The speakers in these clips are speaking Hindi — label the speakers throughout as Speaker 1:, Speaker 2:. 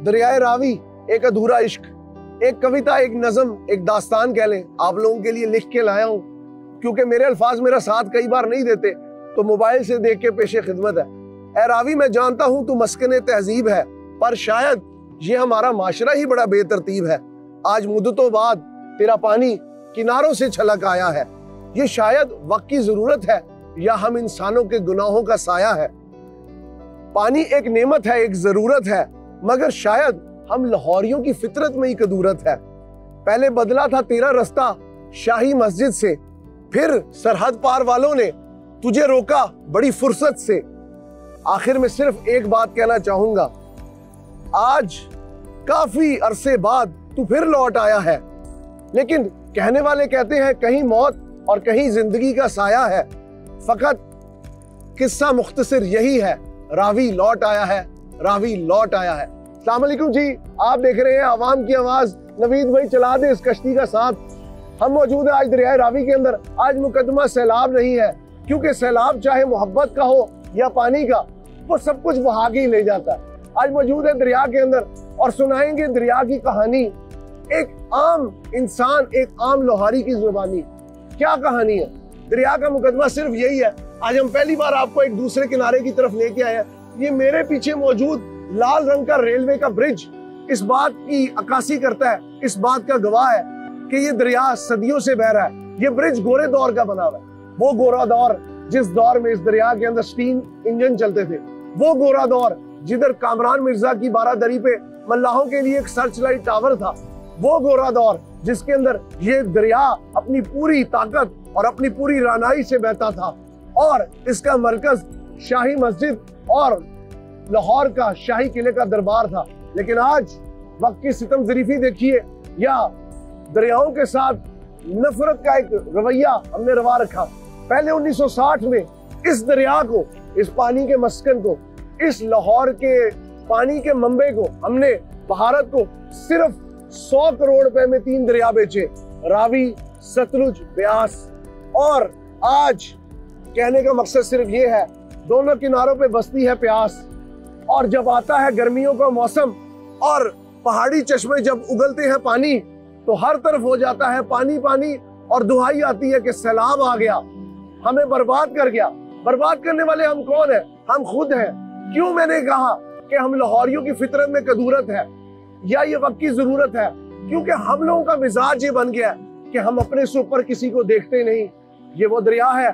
Speaker 1: दरियाए रावी एक अधूरा इश्क, एक कविता, एक नज़म, एक दास्तान कह लें, आप लोगों के लिए लिख के लाया हूं। क्योंकि मेरे अल्फाज मेरा साथ कई बार नहीं देते तो मोबाइल से देख के पेशे खिदमत है। ए रावी, मैं जानता हूं तू मस्कने तहजीब है, पर शायद ये हमारा माशरा ही बड़ा बेतरतीब है। आज मुद्दतों बाद तेरा पानी किनारों से छलक आया है। ये शायद वक्त की जरूरत है या हम इंसानों के गुनाहों का साया है। पानी एक नेमत है, एक जरूरत है, मगर शायद हम लाहौरियों की फितरत में ही कदूरत है। पहले बदला था तेरा रास्ता शाही मस्जिद से, फिर सरहद पार वालों ने तुझे रोका बड़ी फुर्सत से। आखिर में सिर्फ एक बात कहना चाहूंगा, आज काफी अरसे बाद तू फिर लौट आया है। लेकिन कहने वाले कहते हैं कहीं मौत और कहीं जिंदगी का साया है। फकत किस्सा मुख्तसर यही है, रावी लौट आया है, रावी लौट आया है। अस्सलाम वालेकुम जी, आप देख रहे हैं आवाम की आवाज। नवीद भाई चला दे इस कश्ती का साथ। हम मौजूद है आज दरियाए रावी के अंदर। आज मुकदमा सैलाब नहीं है, क्योंकि सैलाब चाहे मोहब्बत का हो या पानी का, वो सब कुछ बहा के ही ले जाता है। आज मौजूद है दरिया के अंदर और सुनाएंगे दरिया की कहानी, एक आम इंसान, एक आम लोहारी की जुबानी। क्या कहानी है? दरिया का मुकदमा सिर्फ यही है। आज हम पहली बार आपको एक दूसरे किनारे की तरफ लेके आए हैं। ये मेरे पीछे मौजूद लाल रंग का रेलवे का ब्रिज इस बात की अक्कासी करता है, इस बात का गवाह है कि ये दरिया सदियों से बह रहा है। ये ब्रिज गोरे दौर का बना हुआ है, वो गोरा दौर जिस दौर में इस दरिया के अंदर स्टीम इंजन चलते थे, वो गोरा दौर जिधर कामरान मिर्जा की बारादरी पे मल्लाहों के लिए एक सर्च लाइट टावर था, वो गोरा दौर जिसके अंदर ये दरिया अपनी पूरी ताकत और अपनी पूरी रानाई से बहता था और इसका मरकज शाही मस्जिद और लाहौर का शाही किले का दरबार था। लेकिन आज वक्त की सितम ज़रीफी देखिए, या दरियाओं के साथ नफरत का एक रवैया हमने रवा रखा। पहले 1960 में इस दरिया को, इस पानी के मस्कन को, इस लाहौर के पानी के मंबे को हमने भारत को सिर्फ 100 करोड़ रुपए में 3 दरिया बेचे, रावी, सतलुज, ब्यास। और आज कहने का मकसद सिर्फ ये है, दोनों किनारों पे बसती है प्यास। और जब आता है गर्मियों का मौसम और पहाड़ी चश्मे जब उगलते हैं पानी, तो हर तरफ हो जाता है पानी पानी और दुहाई आती है कि सैलाब आ गया, हमें बर्बाद कर गया। बर्बाद करने वाले हम कौन हैं? हम खुद हैं। क्यों मैंने कहा कि हम लाहौरियों की फितरत में कदूरत है या ये वक्त की जरूरत है? क्योंकि हम लोगों का मिजाज ये बन गया कि हम अपने से ऊपर किसी को देखते नहीं। ये वो दरिया है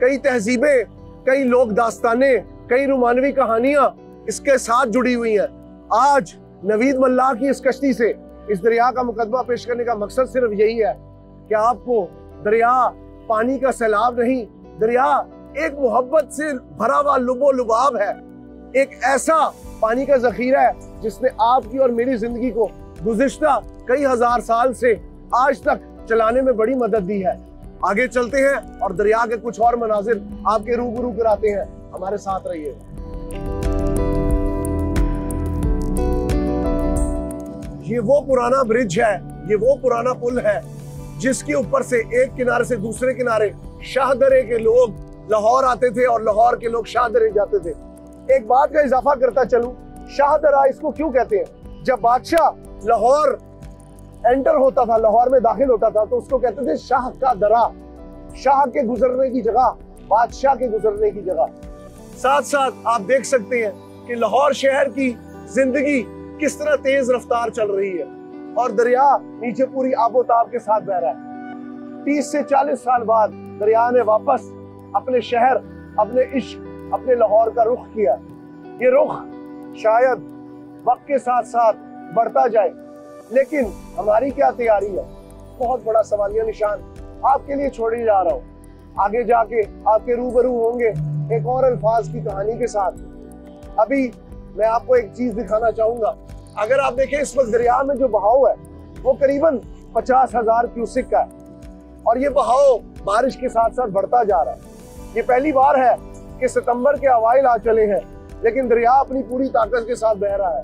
Speaker 1: कई तहजीबें, कई लोक दास्ताने, कई रोमानवी कहानियां इसके साथ जुड़ी हुई हैं। आज नवीद मल्लाह की इस कश्ती से इस दरिया का मुकदमा पेश करने का मकसद सिर्फ यही है कि आपको दरिया पानी का सैलाब नहीं, दरिया एक मोहब्बत से भरा हुआ लुबो लुबाब है, एक ऐसा पानी का जखीरा है जिसने आपकी और मेरी जिंदगी को गुज़िश्ता कई हजार साल से आज तक चलाने में बड़ी मदद दी है। आगे चलते हैं और दरिया के कुछ और मनाजिर आपके रूबरू कराते हैं। हमारे साथ रहिए। ये वो पुराना ब्रिज है, ये वो पुराना पुल है जिसके ऊपर से एक किनारे से दूसरे किनारे शाहदरे के लोग लाहौर आते थे और लाहौर के लोग शाहदरे जाते थे। एक बात का इजाफा करता चलूं, शाहदरा इसको क्यों कहते हैं? जब बादशाह लाहौर एंटर होता था, लाहौर में दाखिल होता था, तो उसको कहते थे शाह का दरा, शाह के गुजरने की जगह, बादशाह के गुजरने की जगह। साथ साथ आप देख सकते हैं कि लाहौर शहर की जिंदगी किस तरह तेज रफ्तार चल रही है और दरिया नीचे पूरी आबोताब के साथ बह रहा है। 30 से 40 साल बाद दरिया ने वापस अपने शहर, अपने इश्क, अपने लाहौर का रुख किया। ये रुख शायद वक्त के साथ साथ बढ़ता जाए, लेकिन हमारी क्या तैयारी है? बहुत बड़ा सवालिया निशान आपके लिए छोड़ने जा रहा हूँ। आगे जाके आपके रूबरू होंगे एक और अल्फाज की कहानी के साथ। अभी मैं आपको एक चीज दिखाना चाहूंगा। अगर आप देखें इस वक्त दरिया में जो बहाव है वो करीबन 50,000 क्यूसिक का है और ये बहाव बारिश के साथ साथ बढ़ता जा रहा है। ये पहली बार है कि सितंबर के अवाइल आ चले हैं, लेकिन दरिया अपनी पूरी ताकत के साथ बह रहा है।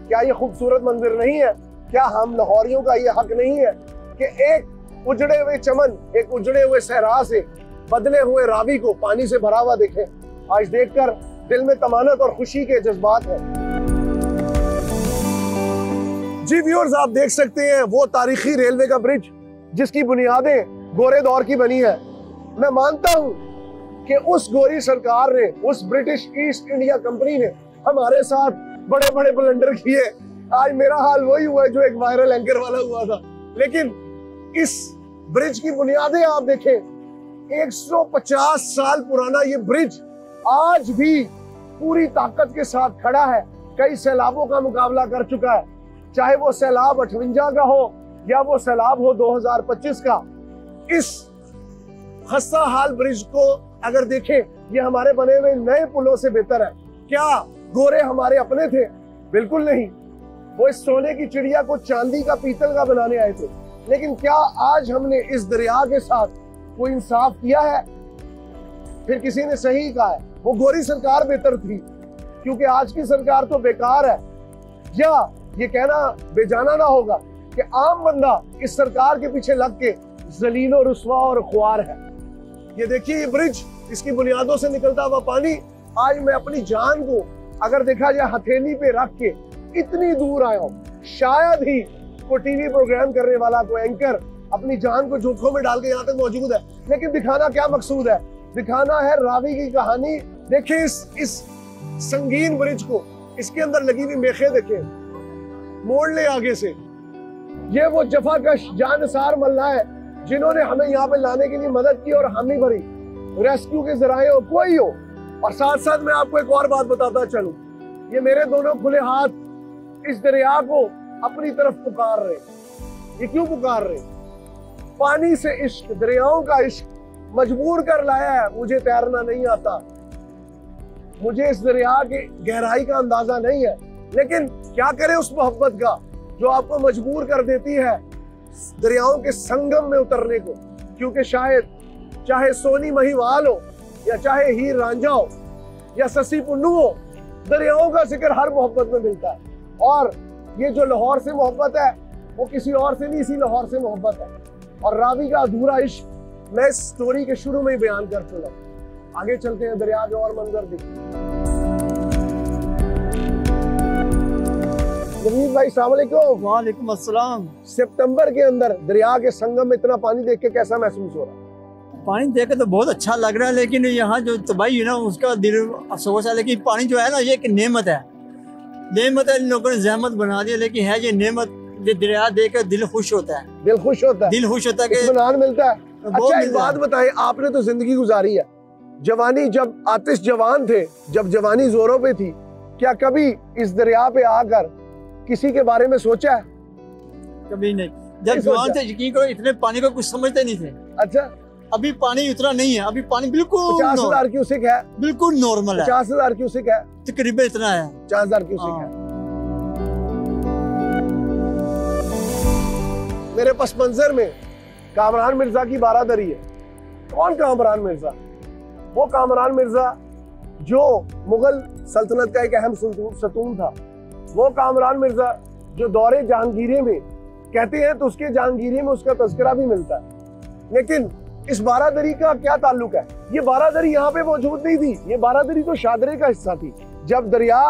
Speaker 1: क्या ये खूबसूरत मंजर नहीं है? क्या हम लाहौरियों का ये हक नहीं है कि एक उजड़े हुए चमन, एक उजड़े हुए सहरा से बदले हुए रावी को पानी से भरा हुआ देखें? आज देखकर दिल में तमान्नत और खुशी के जज्बात हैं। जी व्यूअर्स, आप देख सकते हैं वो तारीखी रेलवे का ब्रिज जिसकी बुनियादें गोरे दौर की बनी है। मैं मानता हूं कि उस गोरी सरकार ने, उस ब्रिटिश ईस्ट इंडिया कंपनी ने हमारे साथ बड़े बड़े ब्लंडर किए। आज मेरा हाल वही हुआ जो एक वायरल एंकर वाला हुआ था। लेकिन इस ब्रिज की बुनियादें आप देखें, 150 साल पुराना ये ब्रिज आज भी पूरी ताकत के साथ खड़ा है। कई सैलाबों का मुकाबला कर चुका है, चाहे वो सैलाब 58 का हो या वो सैलाब हो 2025 का। इस खस्ता हाल ब्रिज को अगर देखें, ये हमारे बने हुए नए पुलों से बेहतर है। क्या गोरे हमारे अपने थे? बिल्कुल नहीं। वो इस सोने की चिड़िया को चांदी का, पीतल का बनाने आए थे। लेकिन क्या आज हमने इस दरिया के साथ कोई इंसाफ किया है? फिर किसी ने सही कहा है, वो गोरी सरकार बेहतर थी, क्योंकि आज की सरकार तो बेकार है। या ये कहना बेजाना ना होगा कि आम बंदा इस सरकार के पीछे लग के जलील और रुस्वा और ख्वार है। ये देखिए, ये ब्रिज, इसकी बुनियादों से निकलता हुआ पानी। आज मैं अपनी जान को अगर देखा जाए हथेली पे रख के इतनी दूर आया हूँ। शायद ही कोई टीवी प्रोग्राम करने वाला, कोई एंकर अपनी जान को जोखों में डाल के यहाँ तक मौजूद है। लेकिन दिखाना क्या मकसूद है? दिखाना है रावी की कहानी। देखिए इस संगीन ब्रिज को, इसके अंदर लगी हुई मेखें देखें, मोड़ ले आगे से। ये वो जफाकश जानसार मल्ला है जिन्होंने हमें यहाँ पे लाने के लिए मदद की और हामी भरी। रेस्क्यू के जराए हो, कोई हो। और साथ साथ मैं आपको एक और बात बताता चलूं, ये मेरे दोनों खुले हाथ इस दरिया को अपनी तरफ पुकार रहे। ये क्यों पुकार रहे? पानी से इश्क, दरियाओं का इश्क मजबूर कर लाया है। मुझे तैरना नहीं आता, मुझे इस दरिया की गहराई का अंदाजा नहीं है, लेकिन क्या करें उस मोहब्बत का जो आपको मजबूर कर देती है दरियाओं के संगम में उतरने को। क्योंकि शायद चाहे सोनी महिवाल हो या चाहे हीर रांझा हो या ससी पुन्नू हो, दरियाओं का जिक्र हर मोहब्बत में मिलता है। और ये जो लाहौर से मोहब्बत है वो किसी और से नहीं, इसी लाहौर से मोहब्बत है। और रावी का अधूरा इश्क मैं इस स्टोरी के शुरू में ही बयान कर चुका। आगे चलते हैं, दरिया के और मंजर देखिए। जमीन भाई, अस्सलाम वालेकुम।
Speaker 2: वालेकुम अस्सलाम।
Speaker 1: सितंबर के अंदर दरिया के संगम में इतना पानी देख के कैसा महसूस हो रहा है?
Speaker 2: पानी देख के तो बहुत अच्छा लग रहा है, लेकिन यहाँ जो तबाही है ना उसका दिल अफसोस है। लेकिन पानी जो है ना, ये एक नेमत है। नेमत है, इन लोगों ने जहमत बना दिया, लेकिन है ये नेमत। ये दरिया देख कर दिल खुश होता है,
Speaker 1: दिल खुश होता है,
Speaker 2: दिल खुश होता है कि
Speaker 1: इत्मीनान मिलता है। अच्छा एक बात बताइए, आपने तो जिंदगी गुजारी है, जवानी जब आतिश जवान थे, जब जवानी जोरों पे थी, क्या कभी इस दरिया पे आकर किसी के बारे में सोचा है?
Speaker 2: कभी नहीं। जब जवान थे, यकीन करो, इतने पानी को कुछ समझते नहीं थे।
Speaker 1: अच्छा,
Speaker 2: अभी पानी उतना नहीं है, अभी पानी बिल्कुल
Speaker 1: 50,000 क्यूसेक है,
Speaker 2: बिल्कुल नॉर्मल है।
Speaker 1: 50,000 क्यूसेक है,
Speaker 2: तकरीबन इतना है,
Speaker 1: 50,000 क्यूसेक है। मेरे पस मंजर में कामरान मिर्जा की बारादरी है। कौन कामरान मिर्जा? वो कामरान मिर्जा जो मुगल सल्तनत का एक अहम सतून था। वो कामरान मिर्जा जो दौरे जहांगीरी में कहते हैं तो उसके जहांगीरी में उसका तज़किरा भी मिलता है। लेकिन इस बारादरी का क्या ताल्लुक है? ये बारादरी यहाँ पे मौजूद नहीं थी। ये बारादरी तो शादरे का हिस्सा थी जब दरिया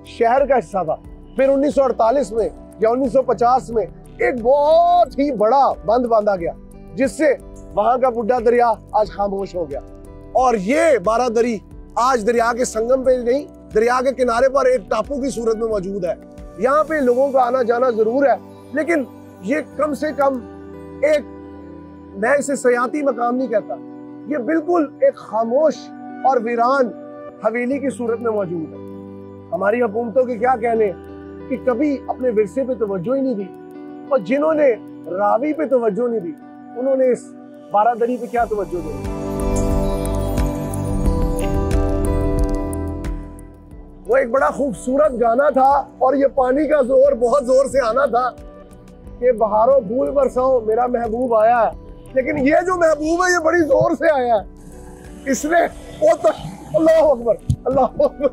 Speaker 1: शहर का हिस्सा था। फिर 1948 में या 1950 में एक बहुत ही बड़ा बंद बांधा गया, जिससे वहां का बुढ़ा दरिया आज खामोश हो गया। और ये बारादरी आज दरिया के संगम पे नहीं, दरिया के किनारे पर एक टापू की सूरत में मौजूद है। यहाँ पे लोगों का आना जाना जरूर है, लेकिन ये कम से कम एक, मैं इसे सयाती मकाम नहीं कहता, ये बिल्कुल एक खामोश और वीरान हवेली की सूरत में मौजूद है। हमारी हुकूमतों के क्या कहने कि कभी अपने विरसे पे तवज्जो ही नहीं दी, और जिन्होंने रावी पे तवज्जो नहीं दी उन्होंने इस बारादरी पे क्या तवज्जो दी। वो एक बड़ा खूबसूरत गाना था, और ये पानी का जोर बहुत जोर से आना था कि बहारों फूल बरसाओ मेरा महबूब आया है। लेकिन ये जो महबूब है ये बड़ी जोर से आया है। इसने वो तो अल्लाह अकबर, अल्लाह अकबर।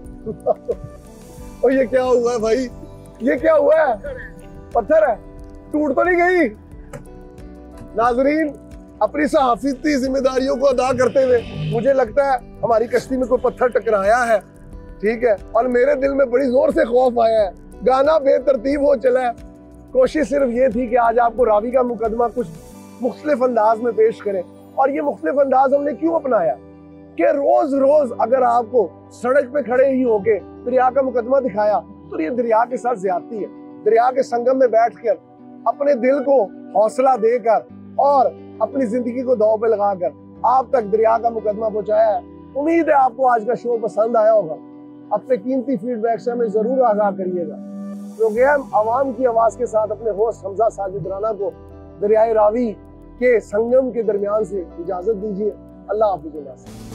Speaker 1: और ये क्या हुआ है भाई? ये क्या हुआ है? पत्थर है, टूट तो नहीं गई? नाजरीन, अपनी सहाफती जिम्मेदारियों को अदा करते हुए मुझे लगता है हमारी कश्ती में कोई पत्थर टकराया है। ठीक है, और मेरे दिल में बड़ी जोर से खौफ आया है, गाना बेतरतीब हो चला है। कोशिश सिर्फ ये थी कि आज आपको रावी का मुकदमा कुछ मुख्तलिफ अंदाज में पेश करें। और ये मुख्तलिफ अंदाज हमने क्यों अपनाया कि रोज रोज अगर आपको सड़क पे खड़े ही होके दरिया का मुकदमा दिखाया तो ये दरिया के साथ ज्यादती है। दरिया के संगम में बैठकर अपने दिल को हौसला देकर और अपनी जिंदगी को दांव पे लगाकर आप तक दरिया का मुकदमा पहुंचाया है। उम्मीद है आपको आज का शो पसंद आया होगा। अपने कीमती फीडबैक से हमें जरूर आगाह करिएगा। प्रोग्राम आवाम की आवाज के साथ अपने होस्ट हमजा साजिद राना को दरियाए रावी के संगम के दरमियान से इजाजत दीजिए। अल्लाह हाफिज़।